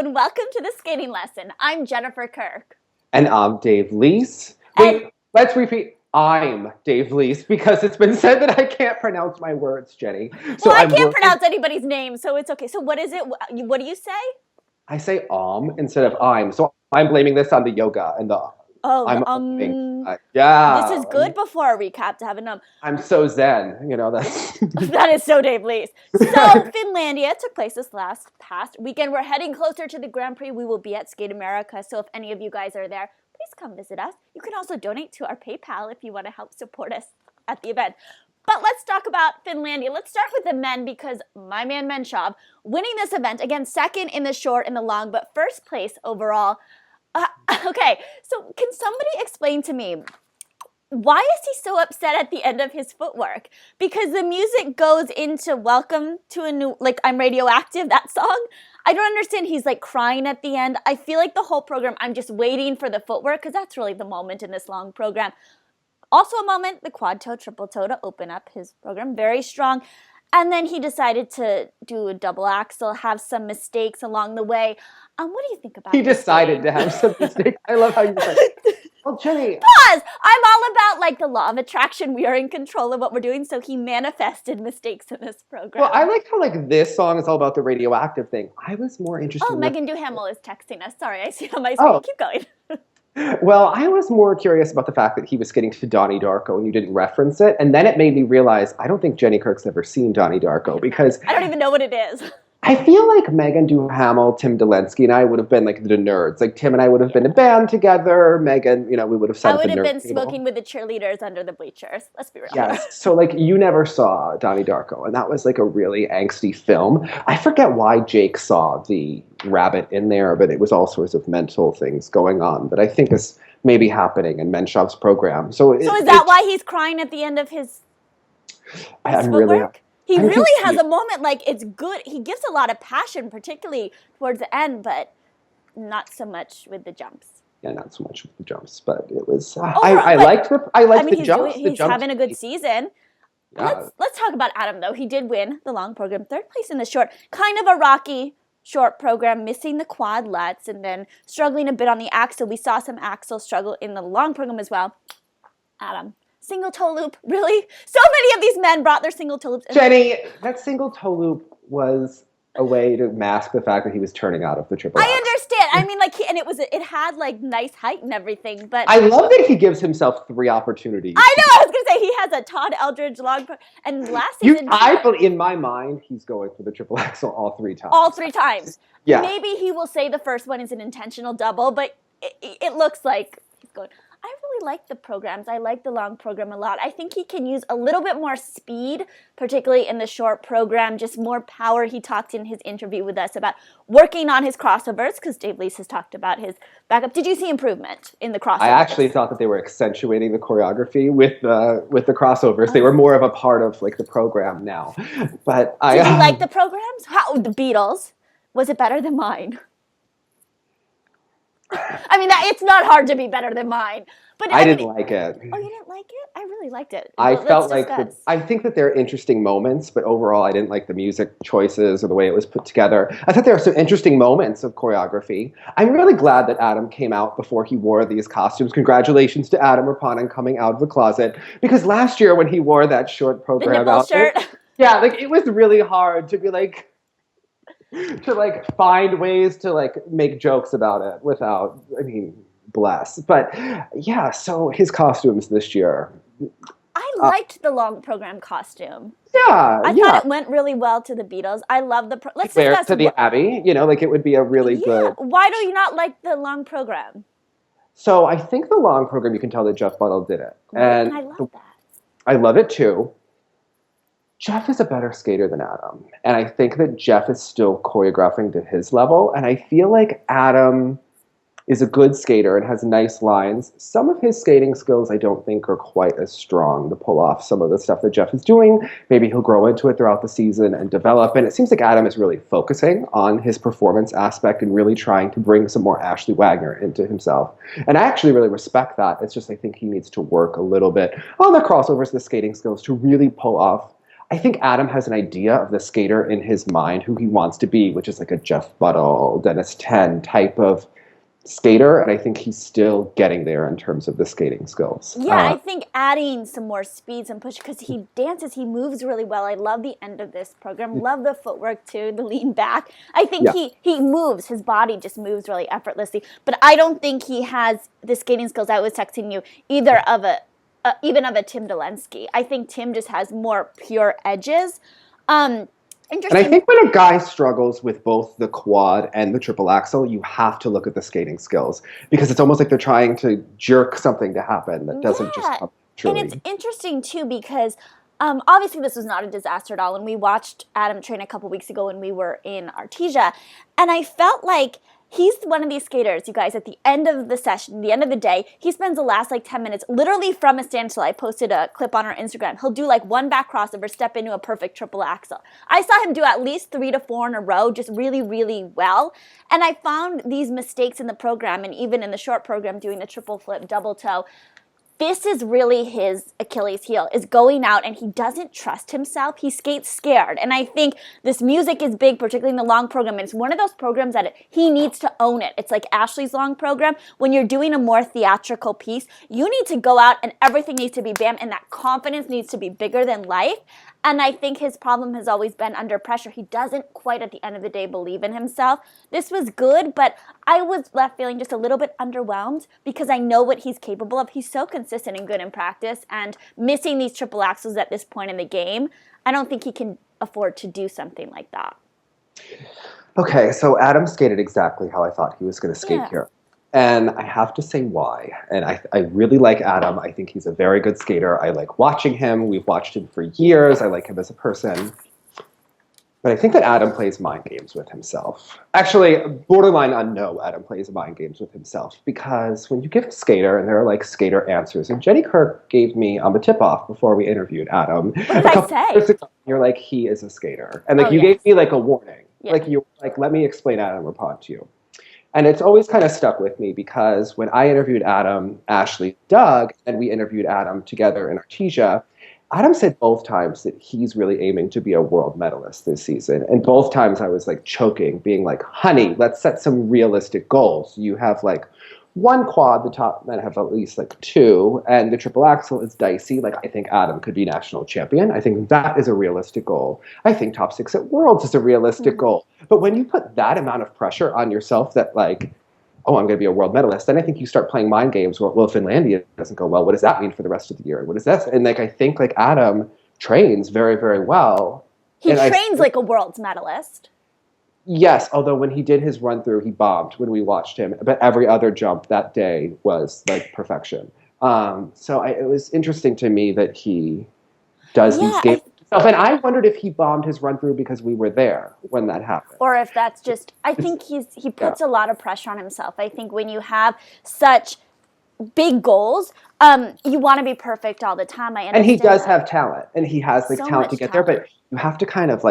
and welcome to the skating lesson. I'm Jennifer Kirk. And I'm Dave Leese. Wait, let's repeat. I'm Dave Leese because it's been said that I can't pronounce my words, Jenny. So well, I can't pronounce anybody's name, so it's okay. So what is it? What do you say? I say instead of I'm. So I'm blaming this on the yoga and the yeah. This is good before a recap to have an I'm so zen, that's that is so Dave Leese. So Finlandia took place this past weekend. We're heading closer to the Grand Prix. We will be at Skate America. So if any of you guys are there, please come visit us. You can also donate to our PayPal if you want to help support us at the event. But let's talk about Finlandia. Let's start with the men because my man Menshov winning this event, again, second in the short and the long, but first place overall. Okay, so can somebody explain to me, why is he so upset at the end of his footwork? Because the music goes into Welcome to a New, like I'm Radioactive, that song. I don't understand. He's like crying at the end. I feel like the whole program, I'm just waiting for the footwork because that's really the moment in this long program. Also a moment, the quad toe, triple toe to open up his program, very strong. And then he decided to do a double axel, have some mistakes along the way. What do you think about He decided to have some mistakes. I love how you said it. Well, Jenny. Pause! I'm all about like the law of attraction. We are in control of what we're doing. So he manifested mistakes in this program. Well, I like how like this song is all about the radioactive thing. I was more interested in Megan Duhamel is texting us. Sorry, I see on my screen. Keep going. Well, I was more curious about the fact that he was skating to Donnie Darko and you didn't reference it. And then it made me realize I don't think Jenny Kirk's ever seen Donnie Darko because I don't even know what it is. I feel like Megan Duhamel, Tim Delansky, and I would have been like the nerds. Like Tim and I would have been a band together. Megan, we would have sat I would at the have been table. smoking with the cheerleaders under the bleachers. Let's be real. Yes. So like you never saw Donnie Darko, and that was like a really angsty film. I forget why Jake saw the rabbit in there, but it was all sorts of mental things going on that I think is maybe happening in Menshov's program. So is that why he's crying at the end of his footwork? He really has a moment, like, it's good. He gives a lot of passion, particularly towards the end, but not so much with the jumps. Yeah, not so much with the jumps, but it was, I liked the jumps. He's having a good season. Yeah. Let's talk about Adam, though. He did win the long program, third place in the short. Kind of a rocky short program, missing the quad lets, and then struggling a bit on the axle. We saw some axle struggle in the long program as well. Adam. Single toe loop, really? So many of these men brought their single toe loops. Jenny, that single toe loop was a way to mask the fact that he was turning out of the triple X. I understand. I mean, like, it had like nice height and everything, but I love that he gives himself 3 opportunities. I know. I was gonna say he has a Todd Eldridge long, and last season. In my mind, he's going for the triple axel all 3 times. All 3 times. Yeah. Maybe he will say the first one is an intentional double, but it looks like he's going. I really like the programs. I like the long program a lot. I think he can use a little bit more speed, particularly in the short program, just more power. He talked in his interview with us about working on his crossovers, because Dave Leese has talked about his backup. Did you see improvement in the crossovers? I actually thought that they were accentuating the choreography with the crossovers. They were more of a part of like the program now. But Did you like the programs? How the Beatles? Was it better than mine? I mean, it's not hard to be better than mine. But I didn't like it. Oh, you didn't like it? I really liked it. I think that there are interesting moments, but overall I didn't like the music choices or the way it was put together. I thought there were some interesting moments of choreography. I'm really glad that Adam came out before he wore these costumes. Congratulations to Adam Rippon on coming out of the closet. Because last year when he wore that short program outfit, yeah, like it was really hard to be like, to like find ways to like make jokes about it without, bless. But yeah, so his costumes this year. I liked the long program costume. Yeah, I thought it went really well to the Beatles. I love the. Let's discuss to the Abbey. Like it would be a really good. Why do you not like the long program? So I think the long program, you can tell that Jeff Buttle did it, and I love that. I love it too. Jeff is a better skater than Adam, and I think that Jeff is still choreographing to his level, and I feel like Adam is a good skater and has nice lines. Some of his skating skills I don't think are quite as strong to pull off some of the stuff that Jeff is doing. Maybe he'll grow into it throughout the season and develop, and it seems like Adam is really focusing on his performance aspect and really trying to bring some more Ashley Wagner into himself. And I actually really respect that. It's just I think he needs to work a little bit on the crossovers, the skating skills to really pull off I think Adam has an idea of the skater in his mind who he wants to be, which is like a Jeff Buttle, Dennis Ten type of skater, and I think he's still getting there in terms of the skating skills. Yeah, I think adding some more speed, some push, because he dances, he moves really well. I love the end of this program. Love the footwork too, the lean back. I think he moves, his body just moves really effortlessly. But I don't think he has the skating skills I was texting you, either of even of a Tim Delensky. I think Tim just has more pure edges. And I think when a guy struggles with both the quad and the triple axel, you have to look at the skating skills because it's almost like they're trying to jerk something to happen that doesn't just come naturally. And it's interesting too because obviously this was not a disaster at all. And we watched Adam train a couple weeks ago when we were in Artesia, and I felt like he's one of these skaters, you guys, at the end of the session, the end of the day, he spends the last 10 minutes literally from a standstill. I posted a clip on our Instagram. He'll do one back crossover, step into a perfect triple axel. I saw him do at least 3 to 4 in a row, just really, really well. And I found these mistakes in the program and even in the short program doing the triple flip, double toe. This is really his Achilles heel, is going out and he doesn't trust himself. He skates scared. And I think this music is big, particularly in the long program. And it's one of those programs that he needs to own it. It's like Ashley's long program. When you're doing a more theatrical piece, you need to go out and everything needs to be bam, and that confidence needs to be bigger than life. And I think his problem has always been under pressure. He doesn't quite, at the end of the day, believe in himself. This was good, but I was left feeling just a little bit underwhelmed because I know what he's capable of. He's so consistent and good in practice, and missing these triple axels at this point in the game, I don't think he can afford to do something like that. Okay, so Adam skated exactly how I thought he was going to skate here. And I have to say why. And I really like Adam. I think he's a very good skater. I like watching him. We've watched him for years. I like him as a person. But I think that Adam plays mind games with himself. Actually, borderline unknown, Adam plays mind games with himself. Because when you give a skater, and there are skater answers, and Jenny Kirk gave me a tip-off before we interviewed Adam. What did I say? Years ago, you're like, he is a skater. And you gave me a warning. Yeah. You were let me explain Adam Rippon to you. And it's always kind of stuck with me because when I interviewed Adam, Ashley, Doug, and we interviewed Adam together in Artesia, Adam said both times that he's really aiming to be a world medalist this season. And both times I was choking, being honey, let's set some realistic goals. You have one quad, the top men have at least 2, and the triple axel is dicey. I think Adam could be national champion. I think that is a realistic goal. I think top 6 at Worlds is a realistic goal. But when you put that amount of pressure on yourself that oh, I'm going to be a world medalist, then I think you start playing mind games. Well, Finlandia doesn't go well. What does that mean for the rest of the year? What is that? And I think Adam trains very, very well. He trains like a world's medalist. Yes, although when he did his run through, he bombed when we watched him. But every other jump that day was perfection. So it was interesting to me that he does these games himself. And I wondered if he bombed his run through because we were there when that happened. Or if that's just, I think he puts a lot of pressure on himself. I think when you have such big goals, you want to be perfect all the time. I understand. And he does have talent. And he has talent to get there. But you have to kind of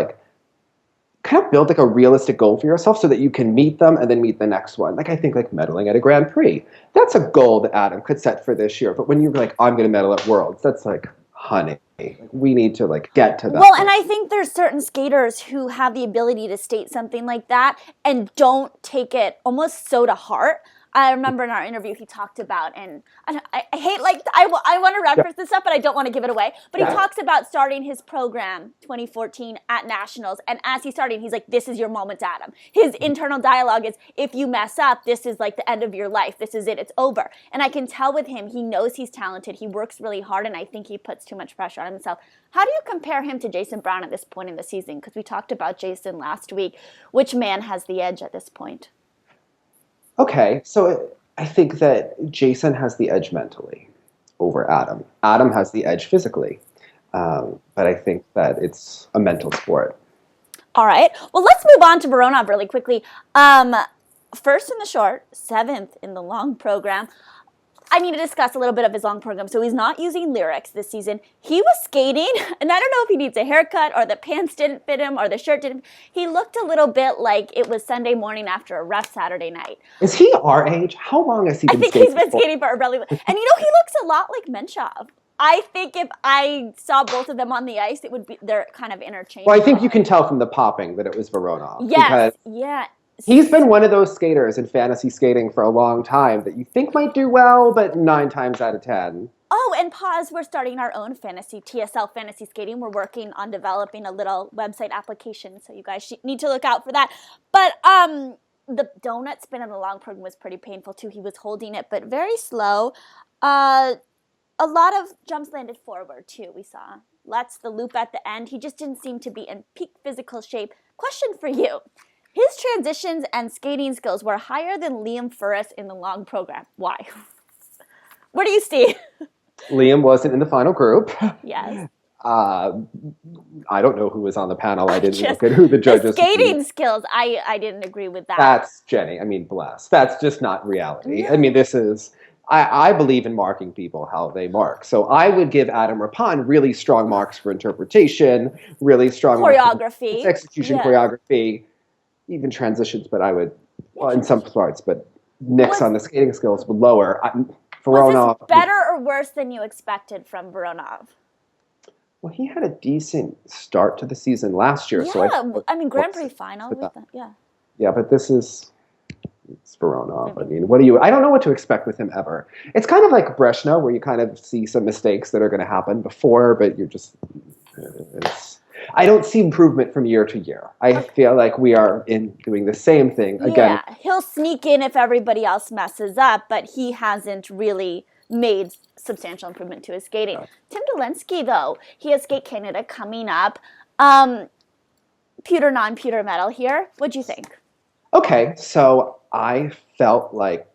build a realistic goal for yourself so that you can meet them and then meet the next one. I think medaling at a Grand Prix. That's a goal that Adam could set for this year. But when you're I'm going to medal at Worlds, that's honey, we need to get to that. Well, and I think there's certain skaters who have the ability to state something like that and don't take it almost so to heart. I remember in our interview he talked about, and I hate I want to reference this stuff, but I don't want to give it away. But he talks about starting his program 2014 at Nationals, and as he's starting, he's like, "This is your moment, Adam." His internal dialogue is, "If you mess up, this is the end of your life. This is it. It's over." And I can tell with him, he knows he's talented. He works really hard, and I think he puts too much pressure on himself. How do you compare him to Jason Brown at this point in the season? Because we talked about Jason last week. Which man has the edge at this point? Okay, so I think that Jason has the edge mentally over Adam. Adam has the edge physically, but I think that it's a mental sport. All right, well, let's move on to Baronov really quickly. First in the short, 7th in the long program. I need to discuss a little bit of his long program. So he's not using lyrics this season. He was skating, and I don't know if he needs a haircut or the pants didn't fit him or the shirt didn't. He looked a little bit like it was Sunday morning after a rough Saturday night. Is he our age? How long has he been skating? I think he's been skating for a really long time. And he looks a lot like Menshov. I think if I saw both of them on the ice, they're kind of interchangeable. Well, I think you can tell from the popping that it was Voronov. Yes, yeah. He's been one of those skaters in fantasy skating for a long time that you think might do well, but 9 times out of 10. Oh, and pause, we're starting our own TSL fantasy skating. We're working on developing a little website application, so you guys need to look out for that. But the donut spin in the long program was pretty painful too. He was holding it, but very slow. A lot of jumps landed forward too, we saw. The loop at the end. He just didn't seem to be in peak physical shape. Question for you. His transitions and skating skills were higher than Liam Furris in the long program. Why? Where do you see? Liam wasn't in the final group. Yes. I don't know who was on the panel. I didn't look at who the judges were. Skating skills, I didn't agree with that. That's Jenny. I mean, bless. That's just not reality. Yeah. I mean, this is... I believe in marking people how they mark. So I would give Adam Rippon really strong marks for interpretation, really strong choreography, execution, choreography, even transitions. But I would, well, in some parts, but Nick's on the skating skills would lower. Was this better or worse than you expected from Voronov? Well, he had a decent start to the season last year. Yeah, so I mean, Grand Prix final. Yeah, but this is... It's Voronov. I mean, I don't know what to expect with him ever. It's kind of like Brezhnev, where you kind of see some mistakes that are going to happen before, but you're just... I don't see improvement from year to year. I feel like we are doing the same thing again. Yeah, he'll sneak in if everybody else messes up, but he hasn't really made substantial improvement to his skating. Right. Tim Dolensky, though, he has Skate Canada coming up. Pewter, non-pewter medal here. What'd you think? Okay, so I felt like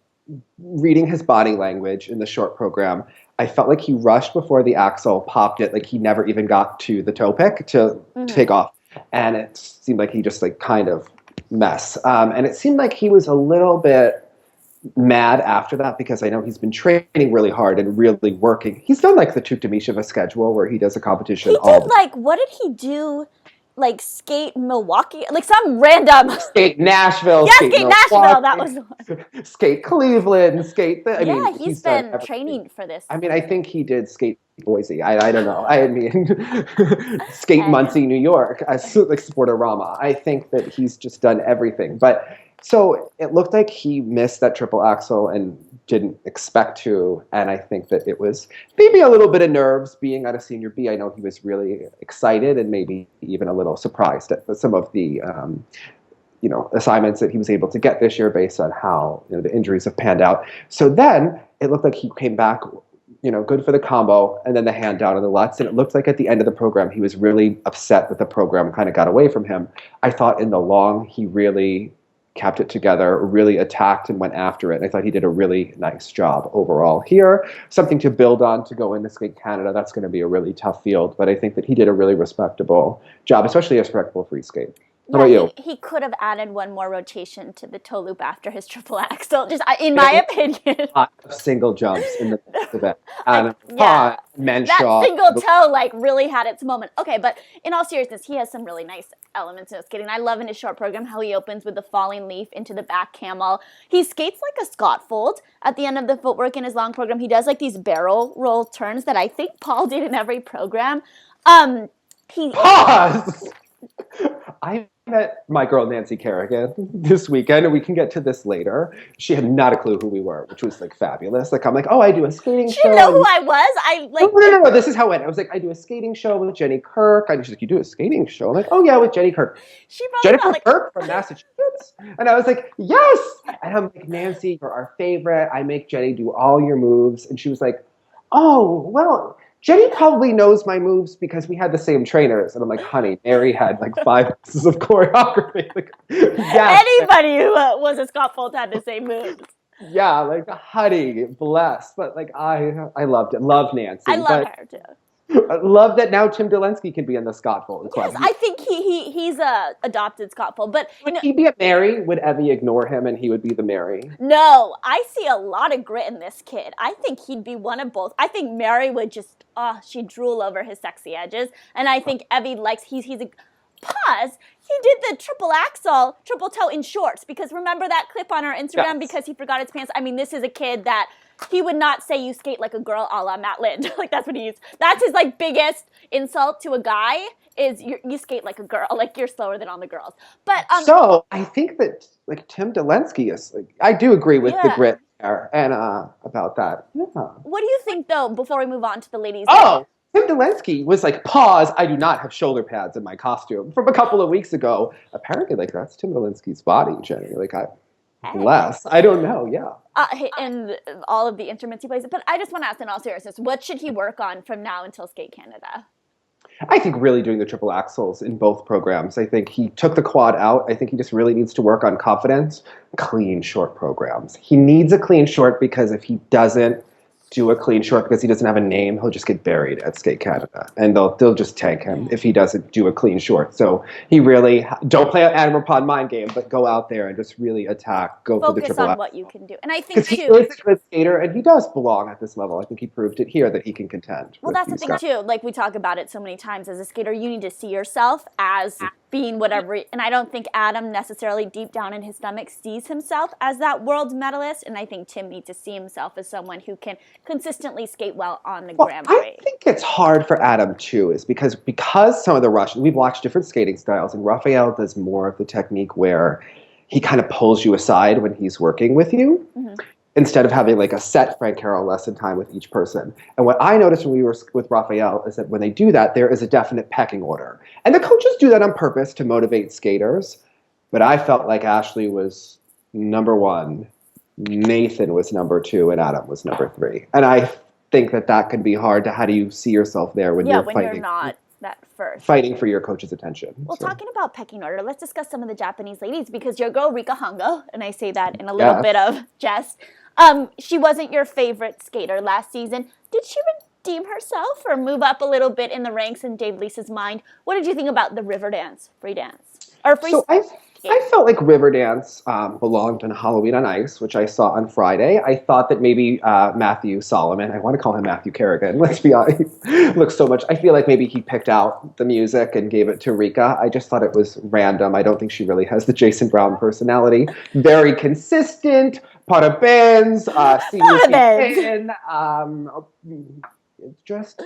reading his body language in the short program, I felt like he rushed before the axle, popped it, like he never even got to the toe pick to take off. And it seemed like he just kind of mess. And it seemed like he was a little bit mad after that because I know he's been training really hard and really working. He's done the Tuktamisheva schedule where he does a competition. What did he do? Skate Milwaukee, some random skate Nashville. Yeah, skate Nashville. That was the one. Skate Cleveland. He's been training for this. I mean, I think he did skate Boise. I don't know. I mean, skate Muncie, New York, as Sportorama. I think that he's just done everything. But so it looked like he missed that triple axel and didn't expect to. And I think that it was maybe a little bit of nerves being at a senior B. I know he was really excited and maybe even a little surprised at some of the assignments that he was able to get this year based on how the injuries have panned out. So then it looked like he came back, good for the combo and then the hand down on the Lutz. And it looked like at the end of the program, he was really upset that the program kind of got away from him. I thought in the long, he really kept it together, really attacked and went after it. And I thought he did a really nice job overall here. Something to build on to go into Skate Canada. That's going to be a really tough field, but I think that he did a really respectable job, especially a respectable free skate. How about you? He could have added one more rotation to the toe loop after his triple axel, just in my opinion. Single jumps in the event. That single toe really had its moment. Okay, but in all seriousness, he has some really nice elements in his skating. I love in his short program how he opens with the falling leaf into the back camel. He skates like a Scott fold at the end of the footwork in his long program. He does these barrel roll turns that I think Paul did in every program. Pause! I met my girl Nancy Kerrigan this weekend, and we can get to this later. She had not a clue who we were, which was fabulous. I'm I do a skating show. She didn't know who I was. No. This is how it went. I was I do a skating show with Jenny Kirk. She's like, you do a skating show? I'm like, oh yeah, with Jenny Kirk. Jennifer Kirk from Massachusetts. And I was like, yes. And I'm like, Nancy, you're our favorite. I make Jenny do all your moves. And she was like, oh well. Jenny probably knows my moves because we had the same trainers. And I'm like, honey, Mary had 5 pieces of choreography. Yes. Anybody who was a Scott Fold had the same moves. Yeah, honey, bless. But I loved it. Love Nancy. I love her too. I love that now Tim Dolensky can be in the Scott Fold club. Yes, I think he's a adopted Scott Fold. But would he be a Mary? Would Evie ignore him and he would be the Mary? No, I see a lot of grit in this kid. I think he'd be one of both. I think Mary would just she'd drool over his sexy edges, and I think Evie he's a pause. He did the triple axel, triple toe in shorts because remember that clip on our Instagram because he forgot his pants. I mean, this is a kid that he would not say you skate like a girl a la Matt Lind. Like that's what he used. That's his like biggest insult to a guy is you skate like a girl, like you're slower than all the girls. But so I think that like Tim Delensky is like, I do agree with the grit there and about that. Yeah. What do you think though? Before we move on to the ladies. Oh, Tim Delensky was like, pause, I do not have shoulder pads in my costume from a couple of weeks ago. Apparently, like that's Tim Delensky's body, Jenny. Like less. I don't know. Yeah. And all of the instruments he plays. But I just want to ask in all seriousness, what should he work on from now until Skate Canada? I think really doing the triple axels in both programs. I think he took the quad out. I think he just really needs to work on confidence, clean short programs. He needs a clean short because if he doesn't do a clean short because he doesn't have a name, he'll just get buried at Skate Canada. And they'll just tank him if he doesn't do a clean short. So he really, don't play an Animal Pod mind game, but go out there and just really attack, go for the triple axel. Focus on what you can do. And I think too, he is a good skater and he does belong at this level. I think he proved it here that he can contend. Well, that's the thing too. Like we talk about it so many times as a skater, you need to see yourself as being whatever, and I don't think Adam necessarily deep down in his stomach sees himself as that world medalist, and I think Tim needs to see himself as someone who can consistently skate well on the Grand Prix. I think it's hard for Adam too, is because some of the Russians, we've watched different skating styles, and Raphael does more of the technique where he kind of pulls you aside when he's working with you. Mm-hmm. Instead of having like a set Frank Carroll lesson time with each person. And what I noticed when we were with Raphael is that when they do that, there is a definite pecking order. And the coaches do that on purpose to motivate skaters. But I felt like Ashley was number 1, Nathan was number 2, and Adam was number 3. And I think that can be hard to how do you see yourself there when you're fighting. You're not that first. Fighting for your coach's attention. Well, talking about pecking order, let's discuss some of the Japanese ladies because your girl Rika Hongo, and I say that in a little bit of jest, she wasn't your favorite skater last season. Did she redeem herself or move up a little bit in the ranks in Dave Lisa's mind? What did you think about the river dance, free dance? Or free I felt like Riverdance belonged in Halloween on Ice, which I saw on Friday. I thought that maybe Matthew Solomon, I want to call him Matthew Kerrigan, let's be honest, looks so much. I feel like maybe he picked out the music and gave it to Rika. I just thought it was random. I don't think she really has the Jason Brown personality. Very consistent, parabéns, just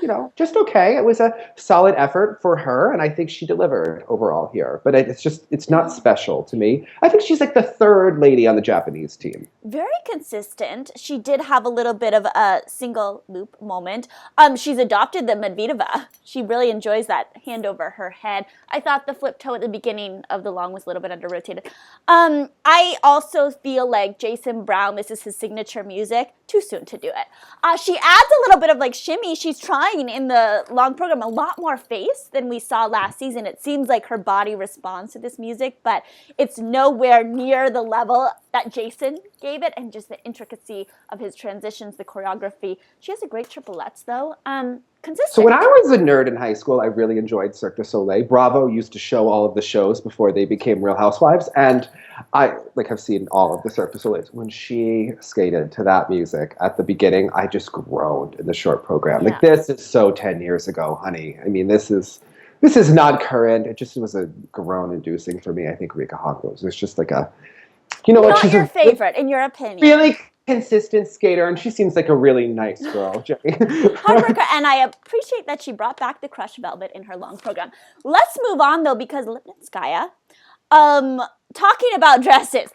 okay. It was a solid effort for her, and I think she delivered overall here. But it's not special to me. I think she's like the third lady on the Japanese team. Very consistent. She did have a little bit of a single loop moment. She's adopted the Medvedeva. She really enjoys that hand over her head. I thought the flip toe at the beginning of the long was a little bit under-rotated. I also feel like Jason Brown, this is his signature music, too soon to do it. She adds a little bit of like shimmy. She's trying in the long program a lot more face than we saw last season. It seems like her body responds to this music, but it's nowhere near the level that Jason gave it, and just the intricacy of his transitions, the choreography. She has a great triplets, though. Consistent. So when I was a nerd in high school, I really enjoyed Cirque du Soleil. Bravo used to show all of the shows before they became Real Housewives, and I have seen all of the Cirque du Soleils. When she skated to that music at the beginning, I just groaned in the short program. Like, this is so 10 years ago, honey. I mean, this is not current. It just was a groan-inducing for me. I think Rika Hongo was just like a, what? She's your favorite, in your opinion. Really consistent skater, and she seems like a really nice girl, Jenny. Hard worker, and I appreciate that she brought back the crushed velvet in her long program. Let's move on, though, because Lipnitskaya, talking about dresses,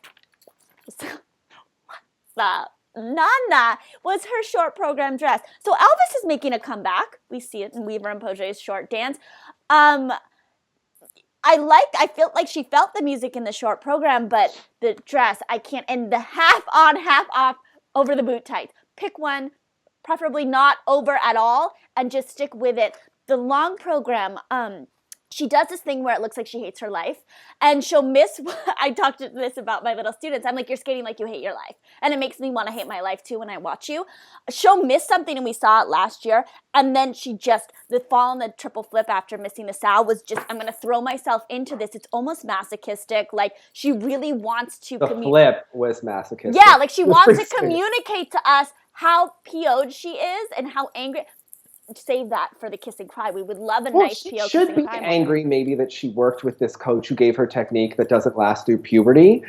Nana was her short program dress. So Elvis is making a comeback. We see it in Weaver and Poje's short dance. I felt like she felt the music in the short program, but the dress, I can't. And the half on, half off over the boot tights. Pick one, preferably not over at all, and just stick with it. The long program, she does this thing where it looks like she hates her life, and she'll miss. I talked to this about my little students. I'm like, you're skating like you hate your life, and it makes me want to hate my life too when I watch you. She'll miss something, and we saw it last year, and then the fall on the triple flip after missing the sow was just, I'm going to throw myself into this. It's almost masochistic. Like, she really wants to. The flip was masochistic. Yeah, like she wants to communicate to us how PO'd she is and how angry. save that for the kiss and cry. We would love a Well, nice she PO kiss should and be cry angry maybe that she worked with this coach who gave her technique that doesn't last through puberty.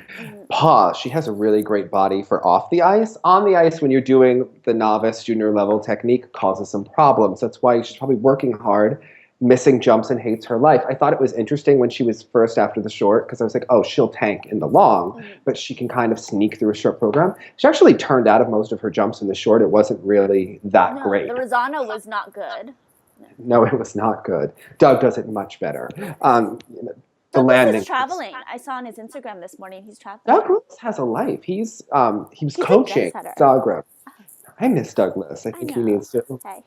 She has a really great body for off the ice. On the ice, when you're doing the novice junior level technique, causes some problems. That's why she's probably working hard, missing jumps, and hates her life. I thought it was interesting when she was first after the short, because I was like, oh, she'll tank in the long, but she can kind of sneak through a short program. She actually turned out of most of her jumps in the short. It wasn't really that great. The Rosano was not good. No, it was not good. Doug does it much better. The Douglas landing. is traveling. I saw on his Instagram this morning he's traveling. Douglas has a life. He was coaching Zagreb. I miss Douglas. I think he needs to. Okay.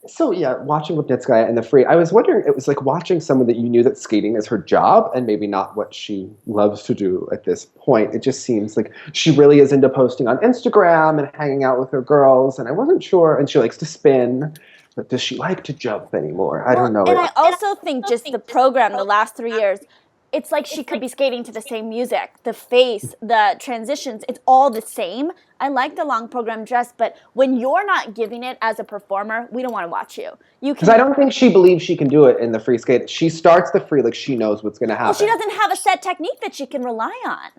So yeah, watching Lipnitskaya in the free, I was wondering, it was like watching someone that you knew that skating is her job and maybe not what she loves to do at this point. It just seems like she really is into posting on Instagram and hanging out with her girls, and I wasn't sure, and she likes to spin, but does she like to jump anymore? I don't know. And I also think just the program the last 3 years, it's like she could be skating to the same music. The face, the transitions, it's all the same. I like the long program dress, but when you're not giving it as a performer, we don't want to watch you. Because I don't think she believes she can do it in the free skate. She starts the free like she knows what's going to happen. Well, she doesn't have a set technique that she can rely on.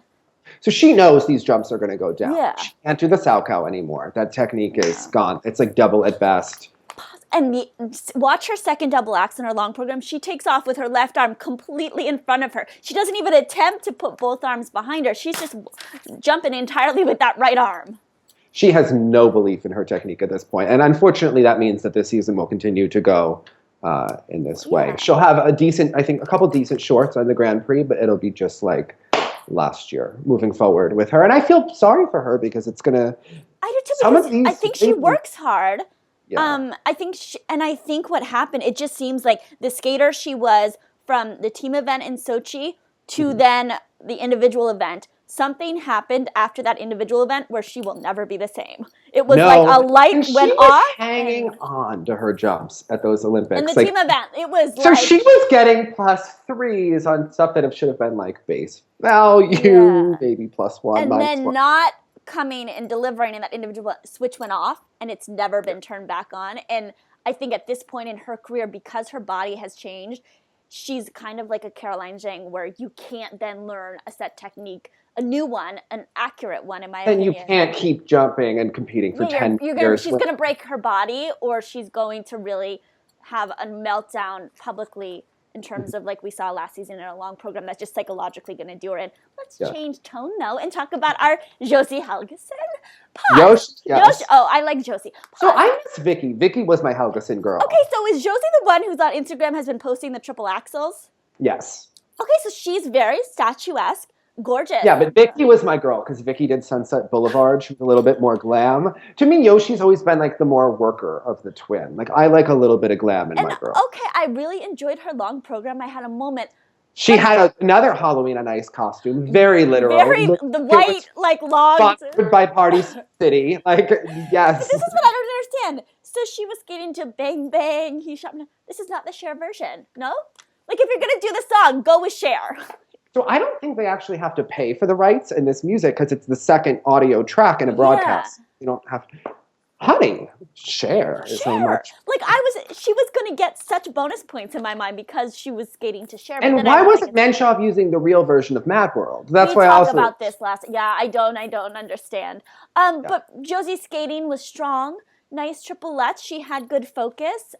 So she knows these jumps are going to go down. Yeah. She can't do the Salchow anymore. That technique is gone. It's like double at best. And watch her second double axe in her long program. She takes off with her left arm completely in front of her. She doesn't even attempt to put both arms behind her. She's just jumping entirely with that right arm. She has no belief in her technique at this point. And unfortunately, that means that this season will continue to go in this way. She'll have a couple decent shorts on the Grand Prix, but it'll be just like last year moving forward with her. And I feel sorry for her because it's going to... I do too, because I think she works hard. Yeah. I think what happened, it just seems like the skater she was from the team event in Sochi to then the individual event. Something happened after that individual event where she will never be the same. It was like a light went off. Hanging on to her jumps at those Olympics. In the team event, it was so she was getting +3s on stuff that should have been like base value, maybe +1. And then not coming and delivering, and that individual switch went off, and it's never been turned back on. And I think at this point in her career, because her body has changed, she's kind of like a Caroline Zhang, where you can't then learn a set technique, a new one, an accurate one, in my opinion. And you can't keep jumping and competing for 10 years. She's going to break her body, or she's going to really have a meltdown publicly in terms of like we saw last season in a long program that's just psychologically going to do her in. Let's change tone now and talk about our Josie Helgeson. Yoshi. Oh, I like Josie. So I miss Vicky. Vicky was my Helgeson girl. Okay, so is Josie the one who's on Instagram has been posting the triple axels? Yes. Okay, so she's very statuesque. Gorgeous. Yeah, but Vicky was my girl because Vicky did Sunset Boulevard. She was a little bit more glam. To me, Yoshi's always been like the more worker of the twin. Like I like a little bit of glam in my girl. Okay, I really enjoyed her long program. I had a moment. She had another Halloween on Ice costume, very literal. The white like logs. Sponsored by Party City. Like yes. But this is what I don't understand. So she was skating to Bang Bang. He shot. This is not the Cher version, no? Like if you're gonna do the song, go with Cher. So I don't think they actually have to pay for the rights in this music because it's the second audio track in a broadcast. You don't have to. Honey, Cher is so much. Like she was going to get such bonus points in my mind because she was skating to Cher. And why wasn't Menshov using the real version of Mad World? That's why I also about this last. Yeah, I don't understand. But Josie's skating was strong, nice triplettes. She had good focus.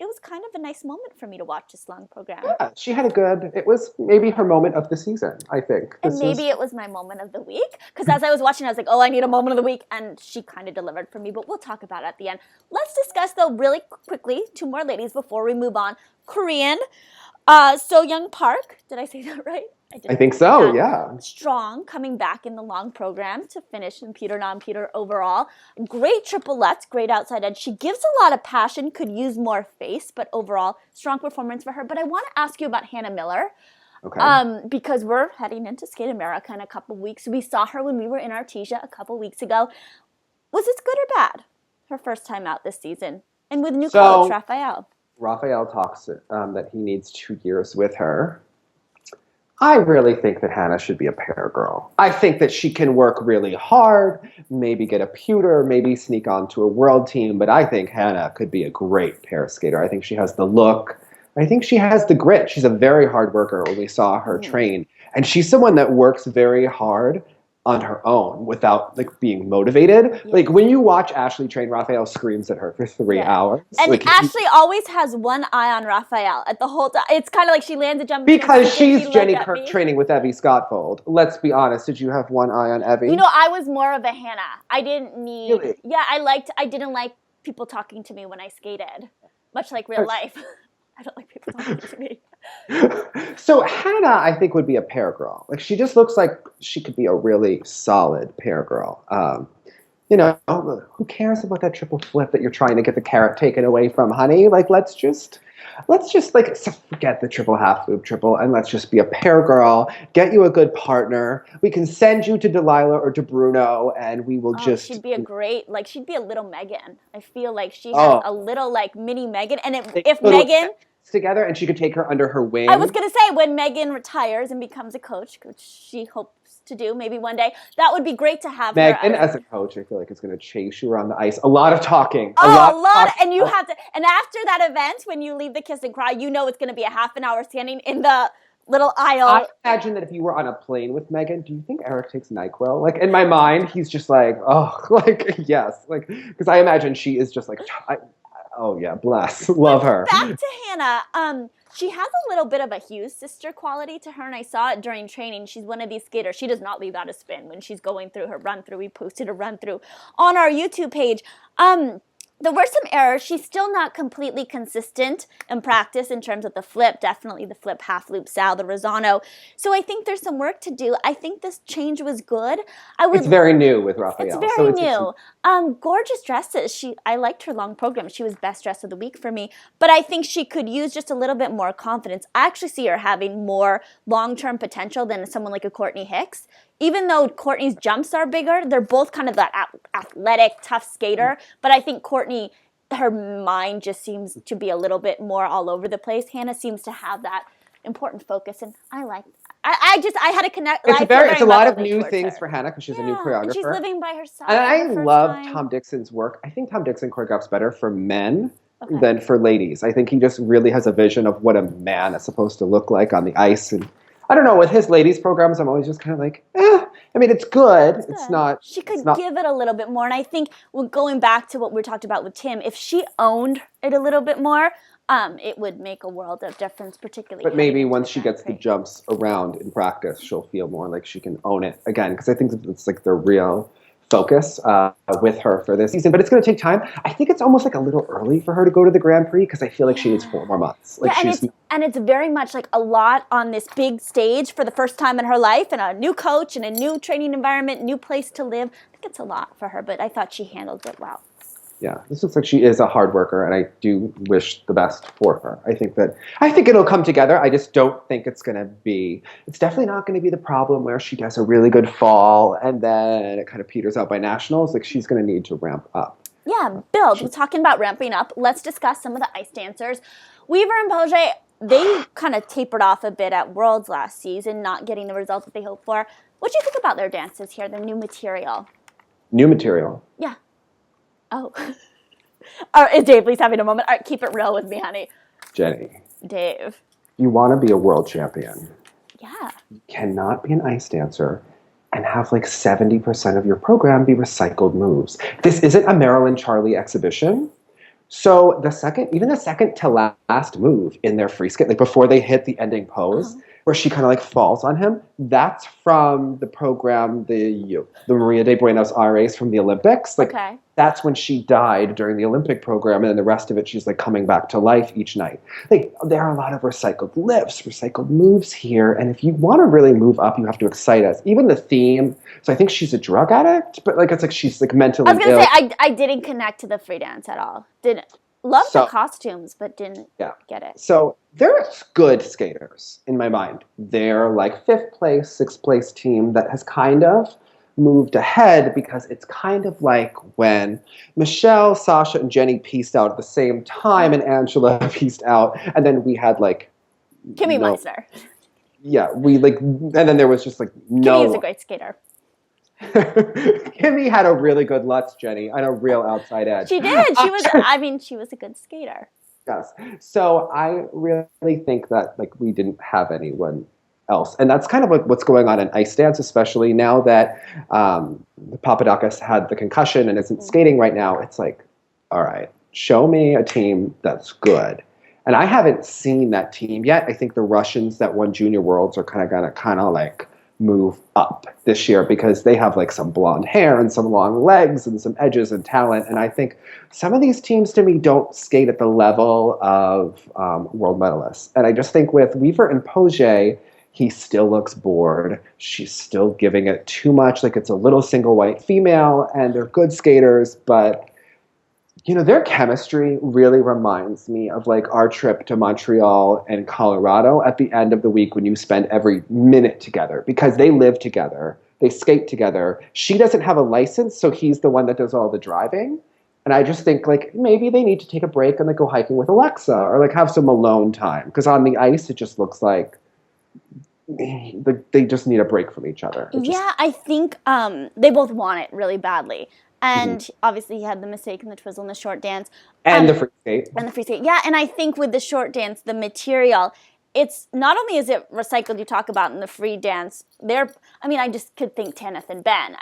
It was kind of a nice moment for me to watch this long program. Yeah, she had it was maybe her moment of the season, I think. And maybe it was my moment of the week. Because as I was watching, I was like, oh, I need a moment of the week. And she kind of delivered for me. But we'll talk about it at the end. Let's discuss, though, really quickly, two more ladies before we move on. Korean, So Young Park. Did I say that right? I think so, yeah. Strong, coming back in the long program to finish in Peter, non-Peter overall. Great triplets, great outside edge. She gives a lot of passion, could use more face, but overall, strong performance for her. But I want to ask you about Hannah Miller. Okay. Because we're heading into Skate America in a couple weeks. We saw her when we were in Artesia a couple weeks ago. Was this good or bad? Her first time out this season. And with new coach, Raphael. Raphael talks that he needs 2 years with her. I really think that Hannah should be a pair girl. I think that she can work really hard, maybe get a pewter, maybe sneak onto a world team, but I think Hannah could be a great pair skater. I think she has the look. I think she has the grit. She's a very hard worker when we saw her train. And she's someone that works very hard on her own without like being motivated. Yeah. Like when you watch Ashley train, Raphael screams at her for 3 hours. And like, Ashley always has one eye on Raphael at the whole time. It's kind of like she lands a jump. Because she's Jenny Kirk training with Evie Scottfold. Let's be honest. Did you have one eye on Evie? You know, I was more of a Hannah. I didn't need. Really? Yeah, I didn't like people talking to me when I skated, much like real life. I don't like people talking to me. So Hannah, I think, would be a pair girl. Like she just looks like she could be a really solid pair girl. You know, who cares about that triple flip that you're trying to get the carrot taken away from, honey? Like let's just like forget the triple half loop triple and let's just be a pair girl. Get you a good partner. We can send you to Delilah or to Bruno, and we will just. She'd be a great she'd be a little Megan. I feel like she has a little like mini Megan, and if Megan. Together and she could take her under her wing. I was going to say when Megan retires and becomes a coach, which she hopes to do maybe one day, that would be great to have Megan as a coach. I feel like it's going to chase you around the ice. A lot of talking. A lot. And you have to, and after that event, when you leave the kiss and cry, you know it's going to be a half an hour standing in the little aisle. I imagine that if you were on a plane with Megan, do you think Eric takes NyQuil? Like in my mind, he's just like, oh, like, yes. Like, because I imagine she is just like, oh yeah, bless. Love her. Back to Hannah. She has a little bit of a Hughes sister quality to her, and I saw it during training. She's one of these skaters. She does not leave out a spin when she's going through her run through. We posted a run through on our YouTube page. There were some errors. She's still not completely consistent in practice in terms of the flip, definitely the flip half loop Sal, the Rosano. So I think there's some work to do. I think this change was good. It's very new with Raphael. It's very new. Gorgeous dresses. I liked her long program. She was best dress of the week for me. But I think she could use just a little bit more confidence. I actually see her having more long-term potential than someone like a Courtney Hicks. Even though Courtney's jumps are bigger, they're both kind of that athletic, tough skater. But I think Courtney, her mind just seems to be a little bit more all over the place. Hannah seems to have that important focus, and I like that. I had to connect. It's a lot of new things for Hannah because she's a new choreographer. And she's living by herself. And I love Tom Dixon's work. I think Tom Dixon choreographs better for men than for ladies. I think he just really has a vision of what a man is supposed to look like on the ice. And I don't know, with his ladies programs, I'm always just kind of like, I mean, it's good. It's not. She could give it a little bit more. And I think going back to what we talked about with Tim, if she owned it a little bit more, it would make a world of difference, particularly. But maybe once she gets the jumps around in practice, she'll feel more like she can own it again. Because I think it's like the real focus with her for this season. But it's going to take time. I think it's almost like a little early for her to go to the Grand Prix because I feel like she needs 4 more months. Like and it's very much like a lot on this big stage for the first time in her life, and a new coach and a new training environment, new place to live. I think it's a lot for her, but I thought she handled it well. Yeah, this looks like she is a hard worker, and I do wish the best for her. I think it'll come together. I just don't think it's definitely not going to be the problem where she does a really good fall and then it kind of peters out by nationals. Like she's going to need to ramp up. Yeah, build. We're talking about ramping up. Let's discuss some of the ice dancers. Weaver and Poje, they kind of tapered off a bit at Worlds last season, not getting the results that they hoped for. What do you think about their dances here, their new material? New material? Yeah. Oh. All right, is Dave please having a moment? All right, keep it real with me, honey. Jenny. Dave. You want to be a world champion. Yeah. You cannot be an ice dancer and have like 70% of your program be recycled moves. This isn't a Marilyn Charlie exhibition. So even the second to last move in their free skate, like before they hit the ending pose, where she kind of like falls on him, that's from the program, the Maria de Buenos Aires from the Olympics. Like that's when she died during the Olympic program, and then the rest of it she's like coming back to life each night. Like there are a lot of recycled lifts, recycled moves here, and if you want to really move up, you have to excite us. Even the theme. So I think she's a drug addict, but like it's like she's like mentally ill. I was gonna say I didn't connect to the free dance at all. Didn't. Loved the costumes, but didn't get it. So they're good skaters in my mind. They're like 5th place, 6th place team that has kind of moved ahead because it's kind of like when Michelle, Sasha, and Jenny pieced out at the same time and Angela pieced out, and then we had like Kimmy Meissner. yeah, we like, and then there was just like Kimmy was no. a great skater. Kimmy had a really good Lutz, Jenny, on a real outside edge. She did. She was. I mean, she was a good skater. Yes. So I really think that like we didn't have anyone else, and that's kind of like what's going on in ice dance, especially now that Papadakis had the concussion and isn't skating right now. It's like, all right, show me a team that's good. And I haven't seen that team yet. I think the Russians that won Junior Worlds are kind of gonna like move up this year because they have like some blonde hair and some long legs and some edges and talent. And I think some of these teams to me don't skate at the level of world medalists. And I just think with Weaver and Poje, he still looks bored. She's still giving it too much. Like it's a little single white female and they're good skaters, but you know, their chemistry really reminds me of like our trip to Montreal and Colorado at the end of the week when you spend every minute together because they live together, they skate together. She doesn't have a license, so he's the one that does all the driving. And I just think like maybe they need to take a break and like go hiking with Alexa or like have some alone time because on the ice it just looks like they just need a break from each other. Yeah, I think they both want it really badly. And obviously he had the mistake in the twizzle and the short dance. And the free skate. And the free skate. Yeah, and I think with the short dance, the material, it's not only is it recycled, you talk about in the free dance, I just could think Tanith and Ben.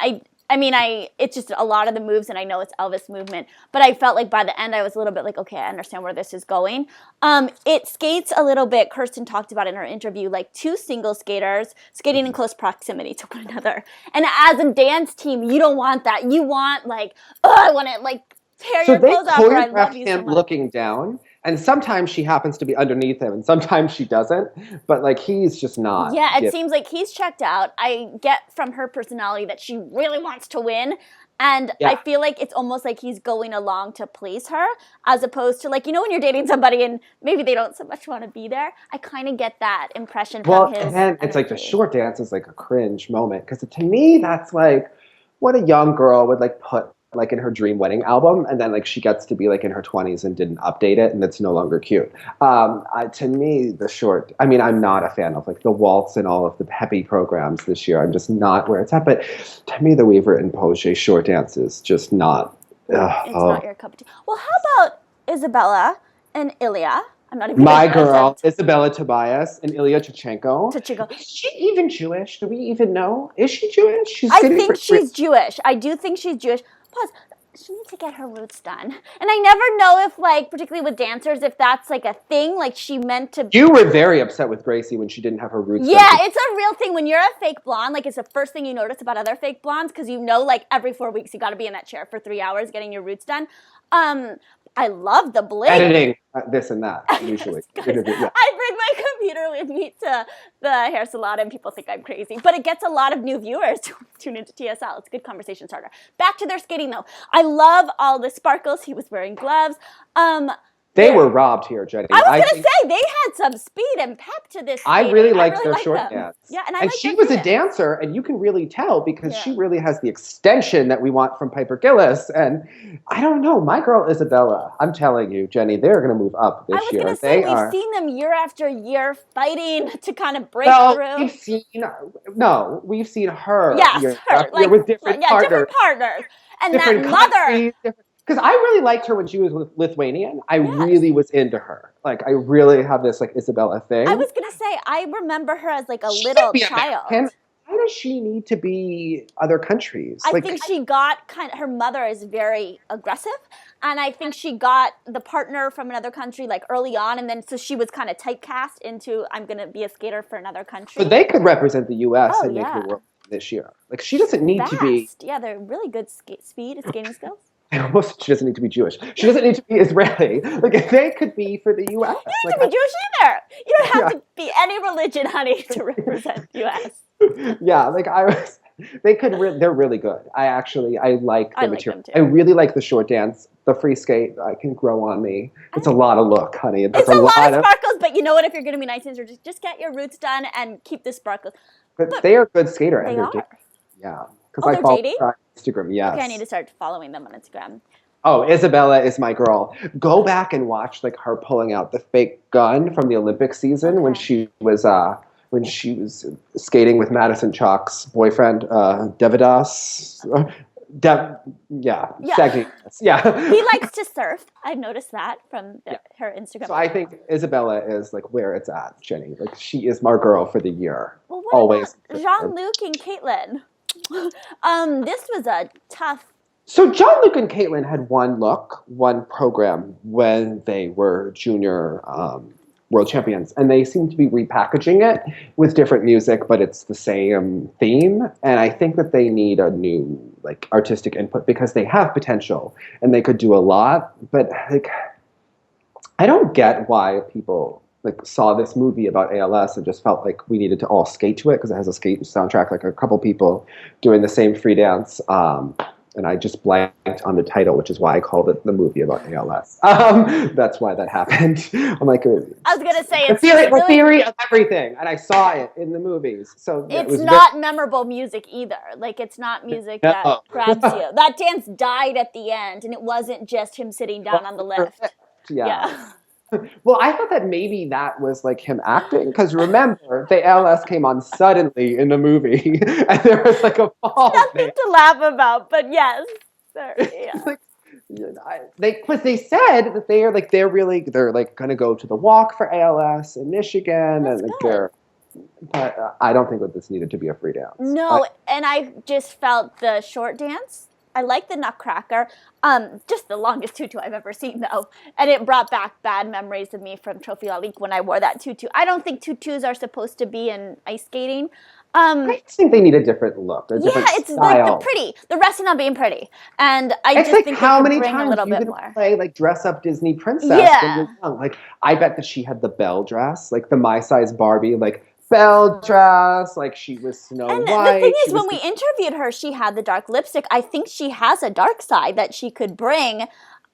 It's just a lot of the moves, and I know it's Elvis movement, but I felt like by the end I was a little bit like, okay, I understand where this is going. It skates a little bit, Kirsten talked about in her interview, like two single skaters skating in close proximity to one another. And as a dance team, you don't want that. You want like, oh, I want to like tear your clothes off, or I love you so him much. looking down. And sometimes she happens to be underneath him, and sometimes she doesn't. But like he's just not. Yeah, it seems like he's checked out. I get from her personality that she really wants to win. And I feel like it's almost like he's going along to please her, as opposed to like, you know, when you're dating somebody and maybe they don't so much want to be there. I kind of get that impression from his and then it's like the short dance is like a cringe moment. Because to me, that's like what a young girl would like put like in her dream wedding album, and then like she gets to be like in her 20s and didn't update it, and it's no longer cute. To me, the short, I'm not a fan of like the waltz and all of the peppy programs this year. I'm just not where it's at. But to me, the Weaver and Poje short dance is just not. It's not your cup of tea. Well, how about Isabella and Ilya? I'm not even my girl, Isabella Tobias and Ilya Chichenko. Is she even Jewish? Do we even know? Is she Jewish? I think she's Jewish. I do think she's Jewish. Plus, she needs to get her roots done. And I never know if, like, particularly with dancers, if that's, like, a thing. Like, she meant to... You were very upset with Gracie when she didn't have her roots done. Yeah, it's a real thing. When you're a fake blonde, like, it's the first thing you notice about other fake blondes, because you know, like, every 4 weeks you got to be in that chair for 3 hours getting your roots done. I love the bling. Editing this and that, usually. I bring my computer with me to the hair salon and people think I'm crazy. But it gets a lot of new viewers to tune into TSL. It's a good conversation starter. Back to their skating, though. I love all the sparkles. He was wearing gloves. They were robbed here, Jenny. I was going to say, they had some speed and pep to this skating. I really liked their short dance. Yeah, and she was a dancer, and you can really tell because she really has the extension that we want from Piper Gillis. And I don't know, my girl Isabella, I'm telling you, Jenny, they're going to move up this year. I was going to say, we've seen them year after year fighting to kind of break through. We've seen her. Yes, her. Like, with different partners. Different partners. And different that mother. Because I really liked her when she was Lithuanian. I really was into her. Like, I really have this, like, Isabella thing. I was going to say, I remember her as, like, a little child. Why does she need to be other countries? I think she got her mother is very aggressive. And I think she got the partner from another country, like, early on. And then, so she was kind of typecast into, I'm going to be a skater for another country. But they could represent the U.S. and make the world this year. Like, she doesn't need to be. Yeah, they're really good speed and skating skills. She doesn't need to be Jewish. She doesn't need to be Israeli. Like, if they could be for the U.S. You don't have to be Jewish either. You don't have to be any religion, honey, to represent U.S. Yeah, like they're really good. I like the material. I really like the short dance. The free skate, I can grow on me. It's a lot of look, honey. It's a lot of sparkles, but you know what? If you're going to be nice, just get your roots done and keep the sparkles. But they are a good skater. They are. Yeah. Because I follow her on Instagram, yes. Okay, I need to start following them on Instagram. Oh, Isabella is my girl. Go back and watch like her pulling out the fake gun from the Olympic season when she was when she was skating with Madison Chalk's boyfriend, Devadas. Yeah, Yeah. yeah. He likes to surf. I've noticed that from Yeah. her Instagram. So I think Isabella is like where it's at, Jenny. Like she is my girl for the year. Well, what Always. about Jean-Luc and Kaitlyn? This was a tough. So John-Luc and Kaitlyn had one program when they were junior world champions, and they seem to be repackaging it with different music, but it's the same theme. And I think that they need a new like artistic input because they have potential and they could do a lot. But like, I don't get why people like saw this movie about ALS and just felt like we needed to all skate to it because it has a skate soundtrack, like a couple people doing the same free dance. And I just blanked on the title, which is why I called it the movie about ALS. That's why that happened. I'm like, I was gonna say the theory of everything, and I saw it in the movies. So it's not memorable music either. Like it's not music that grabs you. That dance died at the end, and it wasn't just him sitting down on the lift. Yeah. Well, I thought that maybe that was like him acting because remember the ALS came on suddenly in the movie, and there was like a fall. Nothing to laugh about, but yes, yeah. They said that they're like gonna go to the walk for ALS in Michigan. That's and good. but I don't think that this needed to be a free dance. No, and I just felt the short dance. I like the Nutcracker. Just the longest tutu I've ever seen, though. And it brought back bad memories of me from Trophy Lalique when I wore that tutu. I don't think tutus are supposed to be in ice skating. I just think they need a different look, a different it's style. like the pretty. They're resting on being pretty. And I just like think how they many could bring times a little you bit could more. play like dress up Disney princess when you're young. Like I bet that she had the belle dress, like the my size Barbie, like belle dress, like she was Snow And White. the thing is, when we interviewed her, she had the dark lipstick. I think she has a dark side that she could bring.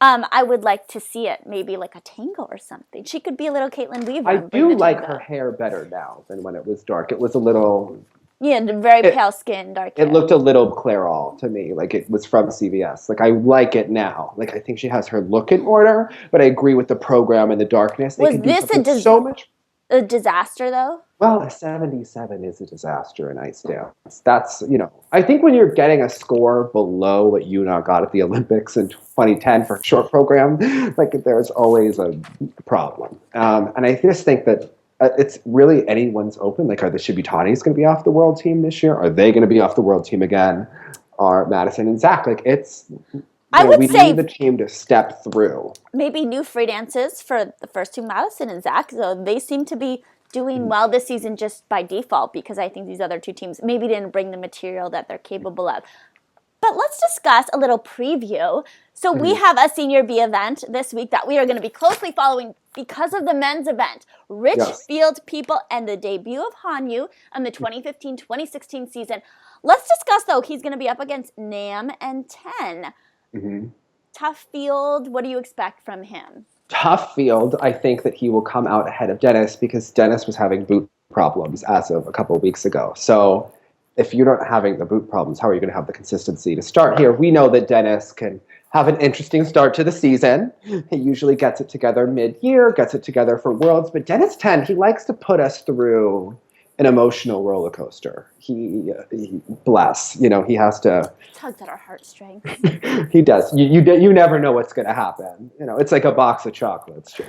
I would like to see it, maybe like a tango or something. She could be a little Kaitlyn Weaver. I do like her hair better now than when it was dark. It was a little... Yeah, very pale skin, dark hair. It looked a little Clairol to me, like it was from CVS. Like I like it now. Like I think she has her look in order, but I agree with the program and the darkness. Was this a disaster, though? Well, a 77 is a disaster in ice dance. That's, I think when you're getting a score below what Yuna got at the Olympics in 2010 for a short program, like there's always a problem. And I just think that it's really anyone's open. Like, are the Shibutanis going to be off the world team this year? Are they going to be off the world team again? Are Madison and Zach? Like, it's... we need the team to step through. Maybe new free dances for the first two, Madison and Zach. So they seem to be doing well this season just by default because I think these other two teams maybe didn't bring the material that they're capable of. But let's discuss a little preview. So we have a Senior B event this week that we are going to be closely following because of the men's event. Richfield people and the debut of Hanyu on the 2015-2016 season. Let's discuss, though, he's going to be up against Nam and Ten. Mm-hmm. Tough field. What do you expect from him? Tough field. I think that he will come out ahead of Dennis because Dennis was having boot problems as of a couple of weeks ago. So if you're not having the boot problems, how are you going to have the consistency to start here? We know that Dennis can have an interesting start to the season. He usually gets it together mid-year, gets it together for Worlds. But Dennis 10, he likes to put us through an emotional roller coaster. He bless, he has to... Tugs at our heartstrings. He does. You never know what's going to happen. It's like a box of chocolates.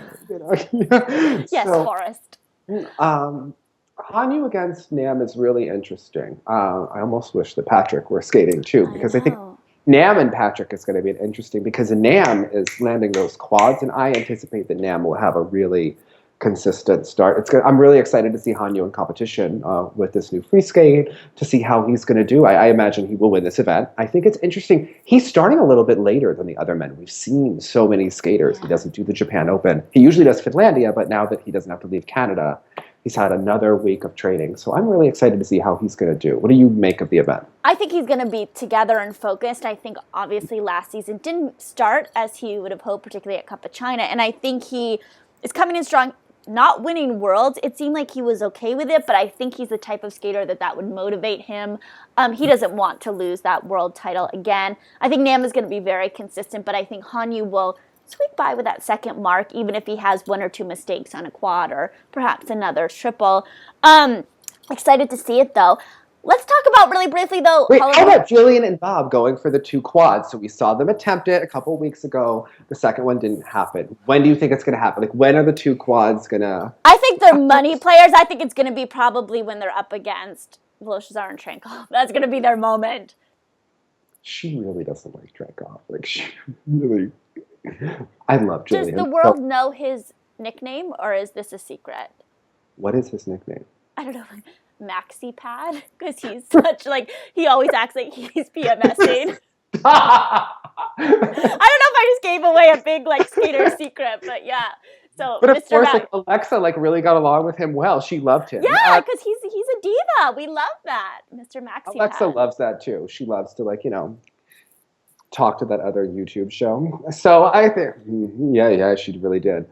Yes, Forrest. Hanyu against Nam is really interesting. I almost wish that Patrick were skating too, because I think Nam and Patrick is going to be interesting because Nam is landing those quads, and I anticipate that Nam will have a really consistent start. I'm really excited to see Hanyu in competition with this new free skate to see how he's going to do. I imagine he will win this event. I think it's interesting. He's starting a little bit later than the other men. We've seen so many skaters. He doesn't do the Japan Open. He usually does Finlandia, but now that he doesn't have to leave Canada, he's had another week of training. So I'm really excited to see how he's going to do. What do you make of the event? I think he's going to be together and focused. I think obviously last season didn't start as he would have hoped, particularly at Cup of China. And I think he is coming in strong. Not winning Worlds, it seemed like he was okay with it, but I think he's the type of skater that would motivate him. He doesn't want to lose that world title again. I think Nam is going to be very consistent, but I think Hanyu will squeak by with that second mark, even if he has one or two mistakes on a quad or perhaps another triple. Excited to see it though. Let's talk about really briefly though. Wait, how about Jillian and Bob going for the 2 quads? So we saw them attempt it a couple weeks ago. The second one didn't happen. When do you think it's going to happen? Like, when are the 2 quads going to... I think they're money players. I think it's going to be probably when they're up against Voloshazar and Trenkov. That's going to be their moment. She really doesn't like Trenkov. Like, she really... I love Jillian. Does the world know his nickname, or is this a secret? What is his nickname? I don't know. Maxi Pad, because he's such he always acts like he's PMSing. I don't know if I just gave away a big skater secret, but yeah. So, but of Mr. course, Alexa really got along with him well. She loved him. Yeah, because he's a diva. We love that, Mr. Maxi. Alexa loves that too. She loves to talk to that other YouTube show. So I think, yeah, she really did.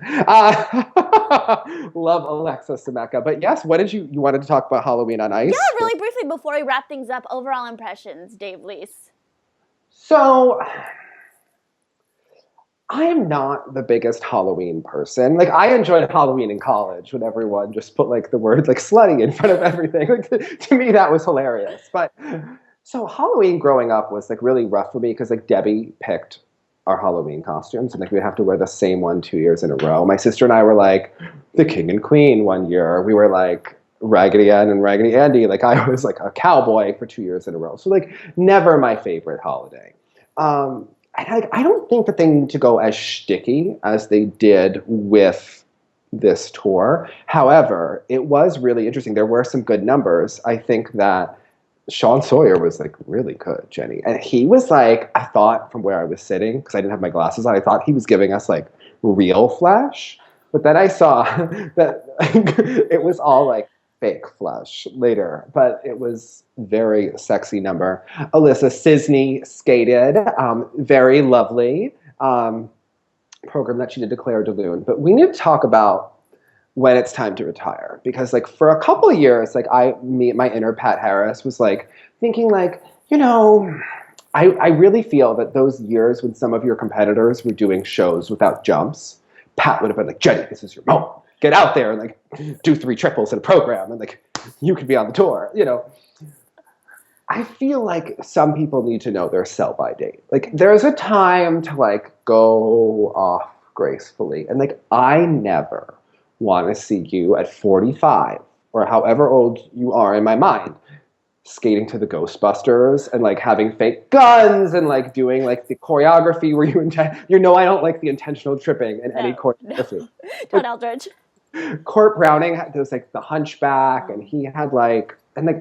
Love Alexa Sameka. But yes, what did you wanted to talk about Halloween on Ice? Yeah, really briefly before we wrap things up, overall impressions, Dave Leese. So I am not the biggest Halloween person. I enjoyed Halloween in college when everyone just put the word slutty in front of everything. To me, that was hilarious. But so Halloween growing up was really rough for me because Debbie picked our Halloween costumes and we'd have to wear the same one 2 years in a row. My sister and I were the King and Queen one year. We were Raggedy Ann and Raggedy Andy. I was a cowboy for 2 years in a row. So never my favorite holiday. And I don't think that they need to go as shticky as they did with this tour. However, it was really interesting. There were some good numbers. I think that Sean Sawyer was really good, Jenny. And he was I thought from where I was sitting, because I didn't have my glasses on, I thought he was giving us real flesh. But then I saw that it was all fake flesh later. But it was very sexy number. Alyssa Sisney skated, very lovely program that she did to Claire de Lune. But we need to talk about when it's time to retire, because for a couple of years, my inner Pat Harris was thinking I really feel that those years when some of your competitors were doing shows without jumps, Pat would have been Jenny, this is your moment. Get out there and do 3 triples in a program and you could be on the tour. I feel some people need to know their sell-by date. There's a time to go off gracefully, and I never want to see you at 45 or however old you are in my mind skating to the Ghostbusters and having fake guns and doing the choreography where I don't like the intentional tripping in any choreography. No. Todd Eldridge. Court Browning there was the Hunchback, and he had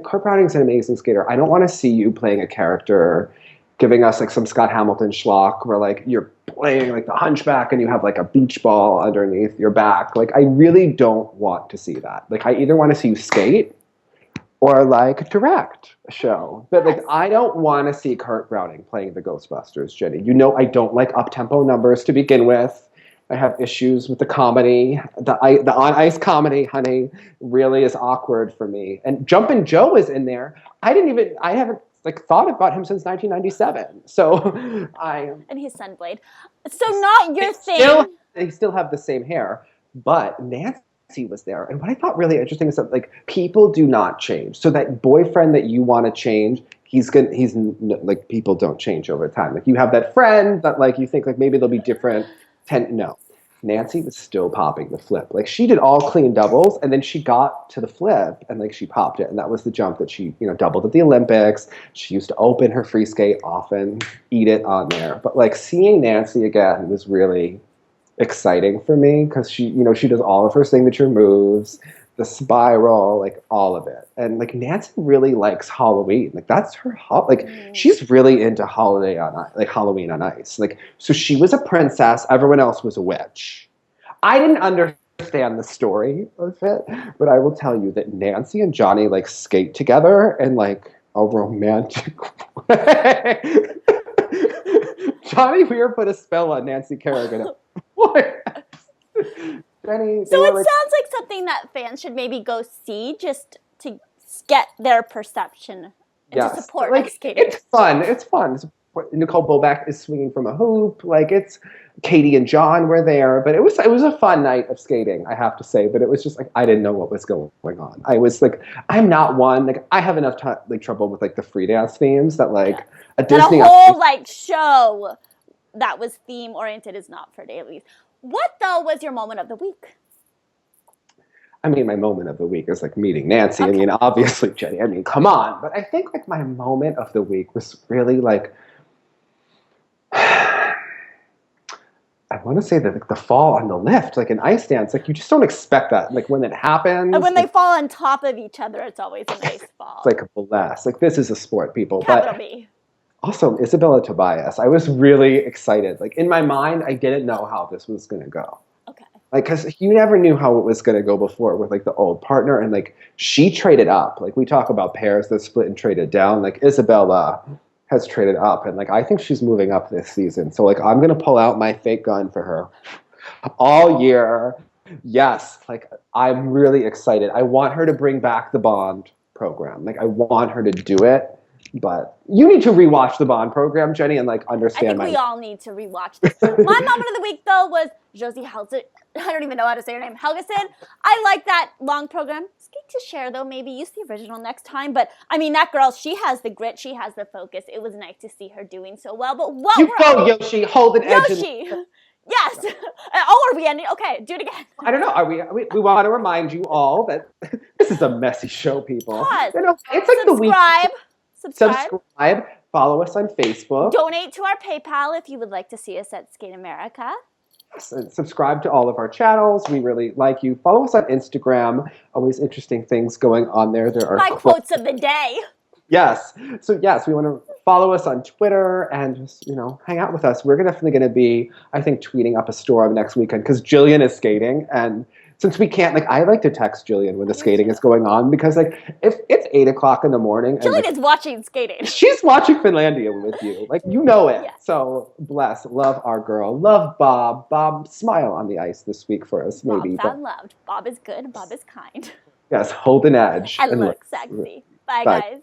Court Browning's an amazing skater. I don't want to see you playing a character giving us some Scott Hamilton schlock where you're playing the Hunchback and you have a beach ball underneath your back. I really don't want to see that. I either want to see you skate or direct a show. But I don't want to see Kurt Browning playing the Ghostbusters, Jenny. I don't like up-tempo numbers to begin with. I have issues with the comedy. The on-ice comedy, honey, really is awkward for me. And Jumpin' Joe is in there. I haven't thought about him since 1997. So and his Sunblade. So not your thing. They still have the same hair, but Nancy was there. And what I thought really interesting is that people do not change. So that boyfriend that you want to change, people don't change over time. You have that friend that you think maybe they'll be different. No. Nancy was still popping the flip. She did all clean doubles, and then she got to the flip, and she popped it. And that was the jump that she, doubled at the Olympics. She used to open her free skate often, eat it on there. But seeing Nancy again was really exciting for me because she does all of her signature moves, the spiral, all of it. And Nancy really likes Halloween. That's her she's really into Halloween on Ice. So she was a princess, everyone else was a witch. I didn't understand the story of it, but I will tell you that Nancy and Johnny skate together in a romantic way. Johnny Weir put a spell on Nancy Kerrigan. Jenny, so it sounds like something that fans should maybe go see just to get their perception and to support skaters. It's fun. Nicole Bobek is swinging from a hoop. Like it's Katie and John were there, but it was a fun night of skating, I have to say. But it was just like I didn't know what was going on. I was like, I'm not one like I have enough trouble with like the free dance themes that like a Disney and a whole like show that was theme oriented is not for dailies. What though was your moment of the week? I mean, my moment of the week is like meeting Nancy. Okay. I mean, obviously, Jenny. I mean, come on. But I think like my moment of the week was really like. I want to say that like, the fall on the lift, like in ice dance, like you just don't expect that. Like when it happens. And when they fall on top of each other, it's always a nice fall. It's like a blast. Like this is a sport, people. Capital B. Also, Isabella Tobias. I was really excited. Like in my mind, I didn't know how this was going to go. Okay. Like, because you never knew how it was going to go before with like the old partner. And like she traded up. Like we talk about pairs that split and traded down. Like Isabella has traded up, and like I think she's moving up this season. So like I'm gonna pull out my fake gun for her all year. Yes, like I'm really excited. I want her to bring back the Bond program. Like I want her to do it. But you need to rewatch the Bond program, Jenny, and like understand. I think we all need to rewatch this. My moment of the week though was Josie Helgeson. I don't even know how to say her name. Helgeson. I like that long program. It's good to share though. Maybe use the original next time. But I mean, that girl, she has the grit. She has the focus. It was nice to see her doing so well. But what? You go, Yoshi. Hold an edge. Yoshi. Yes. Oh, are we ending? Okay, do it again. I don't know. Are we want to remind you all that this is a messy show, people. Pause. You know, it's like Subscribe. Subscribe. Follow us on Facebook. Donate to our PayPal if you would like to see us at Skate America. And subscribe to all of our channels. We really like you. Follow us on Instagram. Always interesting things going on there. There are my quotes of the day. Yes. So yes, we want to follow us on Twitter and just, hang out with us. We're definitely going to be, I think, tweeting up a storm next weekend because Jillian is skating. And since we can't, I like to text Jillian when the skating is going on because, if it's 8 o'clock in the morning. Jillian is watching skating. She's watching Finlandia with you. You know it. Yeah. So bless. Love our girl. Love Bob. Bob, smile on the ice this week for us, maybe. Bob found loved. Bob is good. Bob is kind. Yes, hold an edge. And look sexy. Bye, guys.